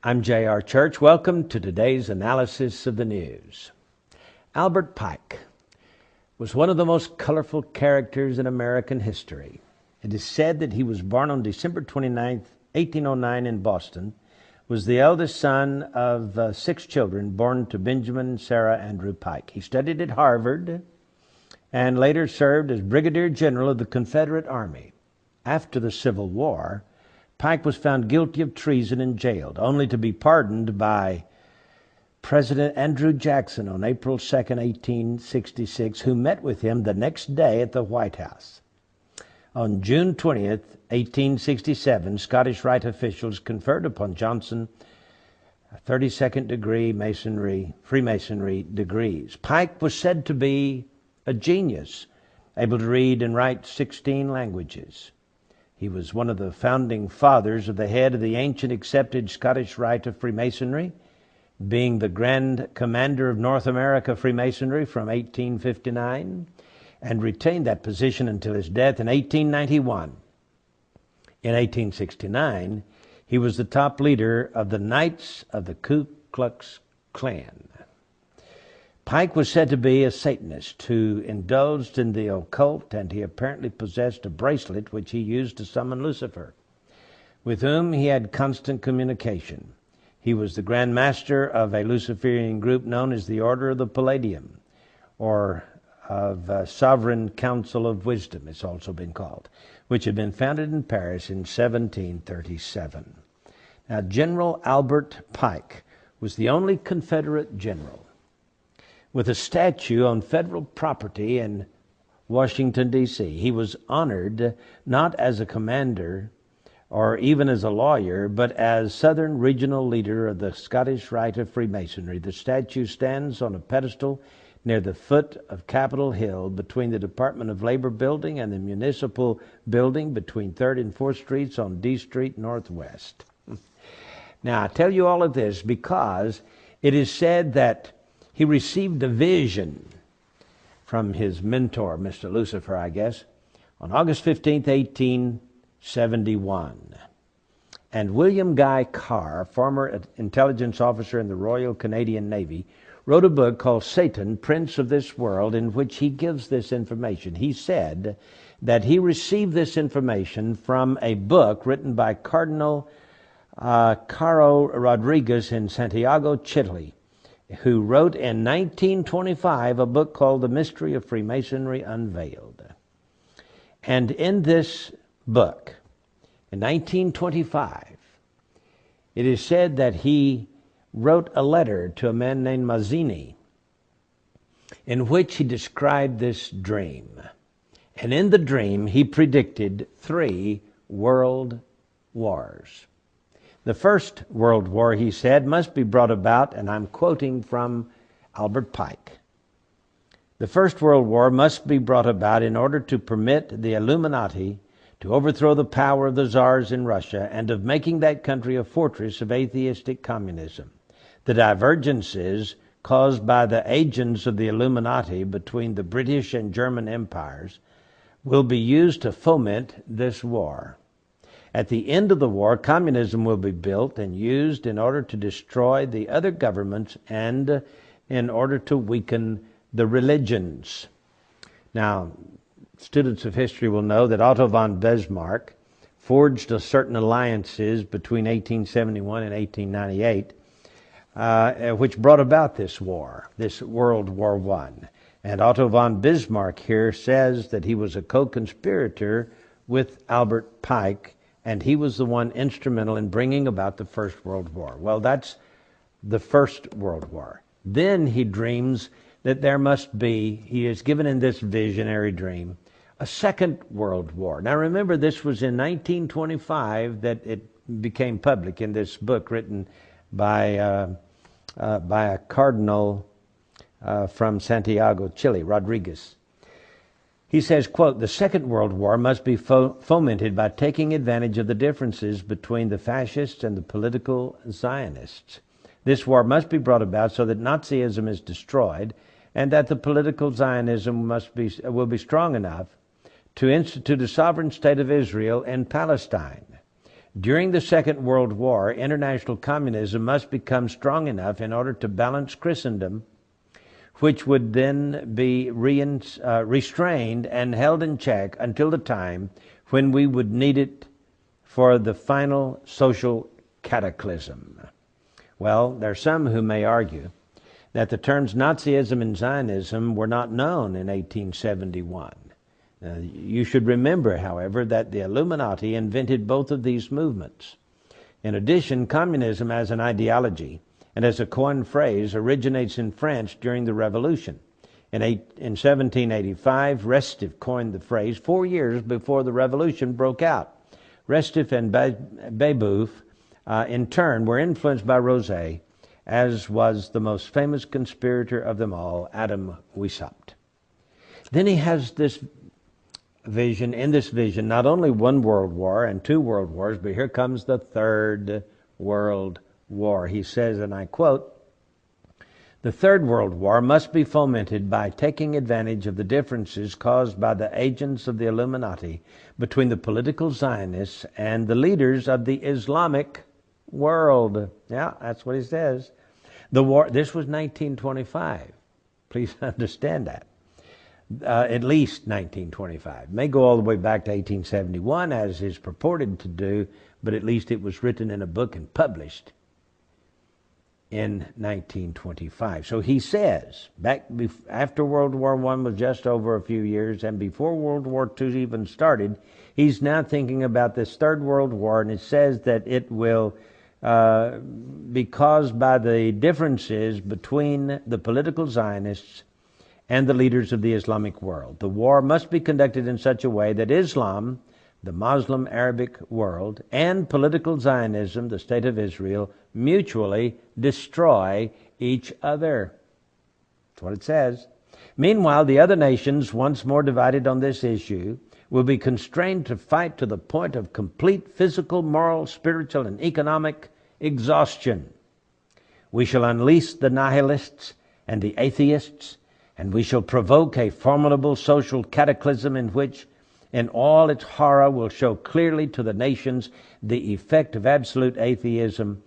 I'm J.R. Church. Welcome to today's analysis of the news. Albert Pike was one of the most colorful characters in American history. It is said that he was born on December 29, 1809 in Boston, was the eldest son of 6 children born to Benjamin and Sarah Andrew Pike. He studied at Harvard and later served as Brigadier General of the Confederate Army. After the Civil War, Pike was found guilty of treason and jailed, only to be pardoned by President Andrew Jackson on April 2, 1866, who met with him the next day at the White House. On June 20th, 1867, Scottish Rite officials conferred upon Johnson 32nd degree Freemasonry degrees. Pike was said to be a genius, able to read and write 16 languages. He was one of the founding fathers of the head of the ancient accepted Scottish Rite of Freemasonry, being the Grand Commander of North America Freemasonry from 1859, and retained that position until his death in 1891. In 1869, he was the top leader of the Knights of the Ku Klux Klan. Pike was said to be a Satanist who indulged in the occult, and he apparently possessed a bracelet which he used to summon Lucifer, with whom he had constant communication. He was the Grand Master of a Luciferian group known as the Order of the Palladium, or of Sovereign Council of Wisdom, it's also been called, which had been founded in Paris in 1737. Now, General Albert Pike was the only Confederate general with a statue on federal property in Washington, D.C. He was honored not as a commander or even as a lawyer, but as Southern Regional Leader of the Scottish Rite of Freemasonry. The statue stands on a pedestal near the foot of Capitol Hill between the Department of Labor building and the Municipal building between 3rd and 4th Streets on D Street Northwest. Now, I tell you all of this because it is said that he received a vision from his mentor, Mr. Lucifer, I guess, on August 15, 1871. And William Guy Carr, former intelligence officer in the Royal Canadian Navy, wrote a book called Satan, Prince of this World, in which he gives this information. He said that he received this information from a book written by Cardinal Caro Rodriguez in Santiago, Chile, who wrote in 1925 a book called The Mystery of Freemasonry Unveiled. And in this book, in 1925, it is said that he wrote a letter to a man named Mazzini in which he described this dream. And in the dream, he predicted 3 world wars. The First World War, he said, must be brought about, and I'm quoting from Albert Pike. The First World War must be brought about in order to permit the Illuminati to overthrow the power of the czars in Russia and of making that country a fortress of atheistic communism. The divergences caused by the agents of the Illuminati between the British and German empires will be used to foment this war. At the end of the war, communism will be built and used in order to destroy the other governments and in order to weaken the religions. Now, students of history will know that Otto von Bismarck forged certain alliances between 1871 and 1898, which brought about this war, this World War I. And Otto von Bismarck here says that he was a co-conspirator with Albert Pike, and he was the one instrumental in bringing about the First World War. Well, that's the First World War. Then he dreams that there must be, he is given in this visionary dream, a Second World War. Now remember, this was in 1925 that it became public in this book written by a cardinal from Santiago, Chile, Rodriguez. He says, quote, "The Second World War must be fomented by taking advantage of the differences between the fascists and the political Zionists. This war must be brought about so that Nazism is destroyed and that the political Zionism will be strong enough to institute a sovereign state of Israel in Palestine. During the Second World War, international communism must become strong enough in order to balance Christendom, which would then be restrained and held in check until the time when we would need it for the final social cataclysm. Well, there are some who may argue that the terms Nazism and Zionism were not known in 1871. You should remember, however, that the Illuminati invented both of these movements. In addition, communism as an ideology and as a coined phrase originates in France during the Revolution. In 1785, Restif coined the phrase 4 years before the Revolution broke out. Restif and Babeuf, in turn, were influenced by Rosé, as was the most famous conspirator of them all, Adam Weishaupt. Then he has this vision, in this vision, not only one world war and two world wars, but here comes the third world war. He says, and I quote, "The third world war must be fomented by taking advantage of the differences caused by the agents of the Illuminati between the political Zionists and the leaders of the Islamic world." Yeah, that's what he says. The war, this was 1925. Please understand that. At least 1925. May go all the way back to 1871, as is purported to do, but at least it was written in a book and published in 1925. So he says, after World War I was just over a few years, and before World War II even started, he's now thinking about this third world war, and it says that it will be caused by the differences between the political Zionists and the leaders of the Islamic world. The war must be conducted in such a way that Islam, the Muslim Arabic world, and political Zionism, the State of Israel, mutually destroy each other. That's what it says. Meanwhile, the other nations, once more divided on this issue, will be constrained to fight to the point of complete physical, moral, spiritual, and economic exhaustion. We shall unleash the nihilists and the atheists, and we shall provoke a formidable social cataclysm in which, in all its horror, will show clearly to the nations the effect of absolute atheism,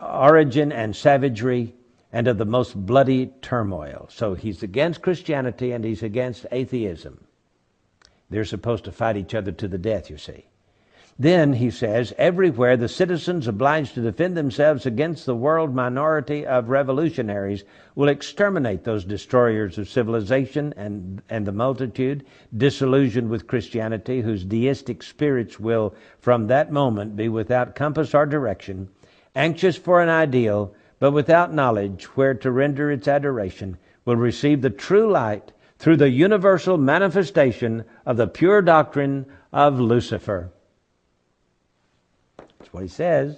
origin and savagery, and of the most bloody turmoil. So he's against Christianity and he's against atheism. They're supposed to fight each other to the death, you see. Then, he says, everywhere the citizens obliged to defend themselves against the world minority of revolutionaries will exterminate those destroyers of civilization and the multitude, disillusioned with Christianity, whose deistic spirits will from that moment be without compass or direction, anxious for an ideal, but without knowledge where to render its adoration, will receive the true light through the universal manifestation of the pure doctrine of Lucifer. That's what he says.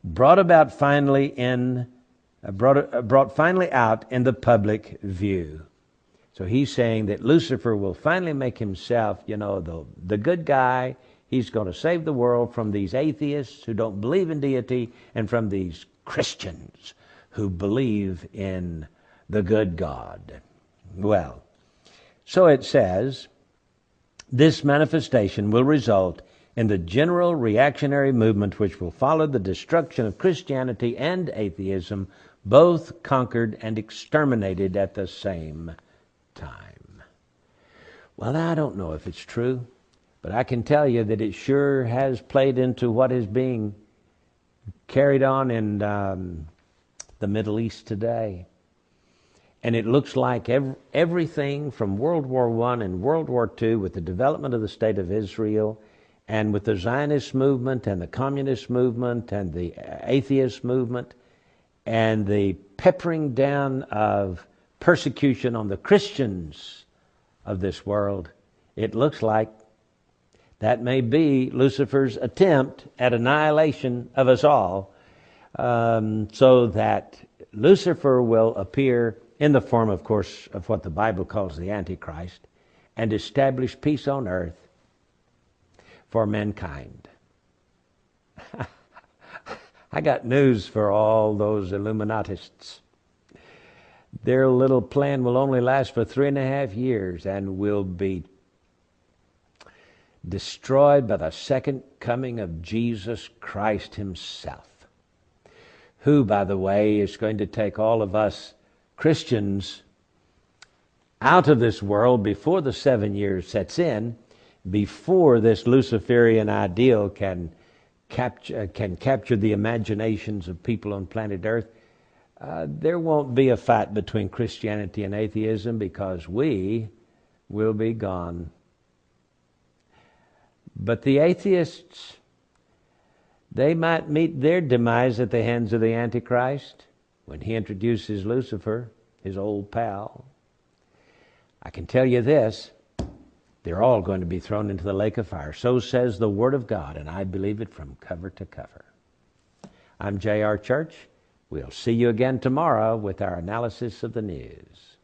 Brought finally out in the public view. So he's saying that Lucifer will finally make himself, the good guy. He's going to save the world from these atheists who don't believe in deity and from these Christians who believe in the good God. Well, so it says, this manifestation will result in the general reactionary movement which will follow the destruction of Christianity and atheism, both conquered and exterminated at the same time. Well, I don't know if it's true, but I can tell you that it sure has played into what is being carried on in the Middle East today. And it looks like everything from World War I and World War II, with the development of the State of Israel, and with the Zionist movement and the communist movement and the atheist movement, and the peppering down of persecution on the Christians of this world, it looks like that may be Lucifer's attempt at annihilation of us all, so that Lucifer will appear in the form, of course, of what the Bible calls the Antichrist, and establish peace on earth for mankind. I got news for all those Illuminatists. Their little plan will only last for 3.5 years and will be destroyed by the second coming of Jesus Christ himself, who, by the way, is going to take all of us Christians out of this world before the 7 years sets in, before this Luciferian ideal can capture the imaginations of people on planet Earth. There won't be a fight between Christianity and atheism, because we will be gone. But the atheists, they might meet their demise at the hands of the Antichrist when he introduces Lucifer, his old pal. I can tell you this, they're all going to be thrown into the lake of fire. So says the Word of God, and I believe it from cover to cover. I'm J.R. Church. We'll see you again tomorrow with our analysis of the news.